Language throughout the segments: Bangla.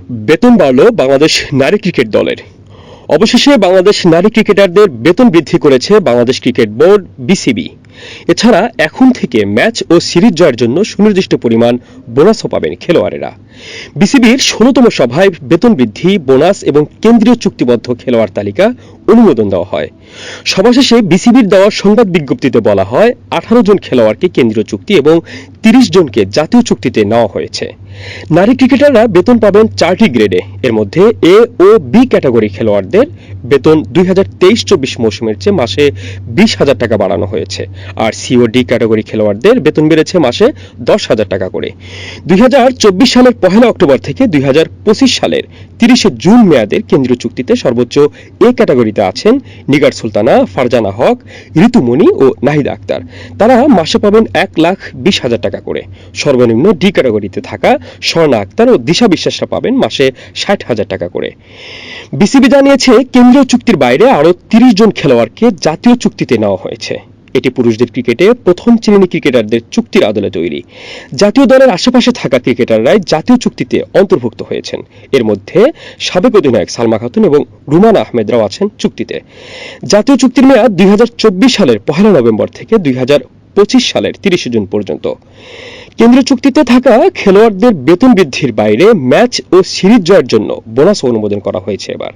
বেতন বাড়ল বাংলাদেশ নারী ক্রিকেট দলের। অবশেষে বাংলাদেশ নারী ক্রিকেটারদের বেতন বৃদ্ধি করেছে বাংলাদেশ ক্রিকেট বোর্ড বিসিবি। এছাড়া এখন থেকে ম্যাচ ও সিরিজ জয়ের জন্য সুনির্দিষ্ট পরিমাণ বোনাসও পাবেন খেলোয়াড়েরা। বিসিবির ১৬তম সভায় বেতন বৃদ্ধি, বোনাস এবং কেন্দ্রীয় চুক্তিবদ্ধ খেলোয়াড় তালিকা অনুমোদন দেওয়া হয়। সভা শেষে বিসিবির দেওয়া সংবাদ বিজ্ঞপ্তিতে বলা হয় ১৮ জন খেলোয়াড়কে কেন্দ্রীয় চুক্তি এবং ৩০ জনকে জাতীয় চুক্তিতে নেওয়া হয়েছে। নারী ক্রিকেটাররা বেতন পাবেন ৪টি গ্রেডে। এর মধ্যে এ ও বি ক্যাটাগরি খেলোয়াড়দের বেতন ২০২৩-২৪ মৌসুমের চেয়ে মাসে ২০,০০০ টাকা বাড়ানো হয়েছে, আর সি ও ডি ক্যাটাগরি খেলোয়াড়দের বেতন বেড়েছে মাসে ১০,০০০ টাকা করে। ২০২৪ সালের ১ অক্টোবর থেকে ২০২৫ সালের ৩০ জুন মেয়াদের কেন্দ্রীয় চুক্তিতে সর্বোচ্চ এ ক্যাটাগরিতে আছেন নিগার সুলতানা, ফারজানা হক, ঋতুমণি ও নাহিদা আক্তার। তারা মাসে পাবেন ১,২০,০০০ টাকা করে। সর্বনিম্ন ডি ক্যাটাগরিতে থাকা স্বর্ণা আক্তার ও দিশা বিশ্বাসরা পাবেন মাসে ৬০,০০০ টাকা করে। বিসিবি জানিয়েছে কেন্দ্রীয় চুক্তির বাইরে আরও ৩০ জন খেলোয়াড়কে জাতীয় চুক্তিতে নেওয়া হয়েছে। এটি পুরুষদের ক্রিকেটে প্রথম শ্রেণী ক্রিকেটারদের চুক্তির আদলে তৈরি। জাতীয় দলের আশেপাশে থাকা ক্রিকেটাররাই জাতীয় চুক্তিতে অন্তর্ভুক্ত হয়েছেন। এর মধ্যে সাবেক অধিনায়ক সালমা খাতুন এবং রুমানা আহমেদরাও আছেন চুক্তিতে। জাতীয় চুক্তির মেয়াদ ২০২৪ সালের ১ নভেম্বর থেকে ২০২৫ সালের ৩০ জুন পর্যন্ত। কেন্দ্রীয় চুক্তিতে থাকা খেলোয়াড়দের বেতন বৃদ্ধির বাইরে ম্যাচ ও সিরিজ জয়ের জন্য বোনাস অনুমোদন করা হয়েছে। এবার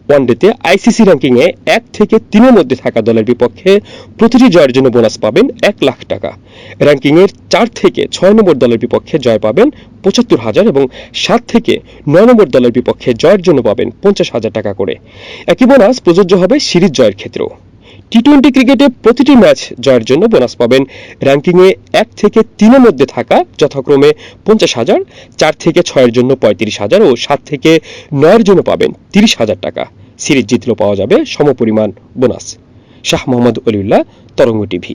ওয়ানডেতে আইসিসি র্যাঙ্কিংয়ে ১ থেকে ৩-এর মধ্যে থাকা দলের বিপক্ষে প্রতিটি জয়ের জন্য বোনাস পাবেন ১ লাখ টাকা। র্যাঙ্কিংয়ের ৪ থেকে ৬ নম্বর দলের বিপক্ষে জয় পাবেন ৭৫,০০০ এবং ৭ থেকে ৯ নম্বর দলের বিপক্ষে জয়ের জন্য পাবেন ৫০,০০০ টাকা করে। একই বোনাস প্রযোজ্য হবে সিরিজ জয়ের ক্ষেত্রেও। টি-টোয়েন্টি ক্রিকেটে প্রতিটি ম্যাচ জয়ের জন্য বোনাস পাবেন র্যাঙ্কিংয়ে ১ থেকে ৩-এর মধ্যে থাকা যথাক্রমে ৫০,০০০, ৪ থেকে ৬-এর জন্য ৩৫,০০০ ও ৭ থেকে ৯-এর জন্য পাবেন ৩০,০০০ টাকা। সিরিজ জিতলেও পাওয়া যাবে সমপরিমাণ বোনাস। শাহ মোহাম্মদ অলিউল্লাহ, তরঙ্গ টিভি।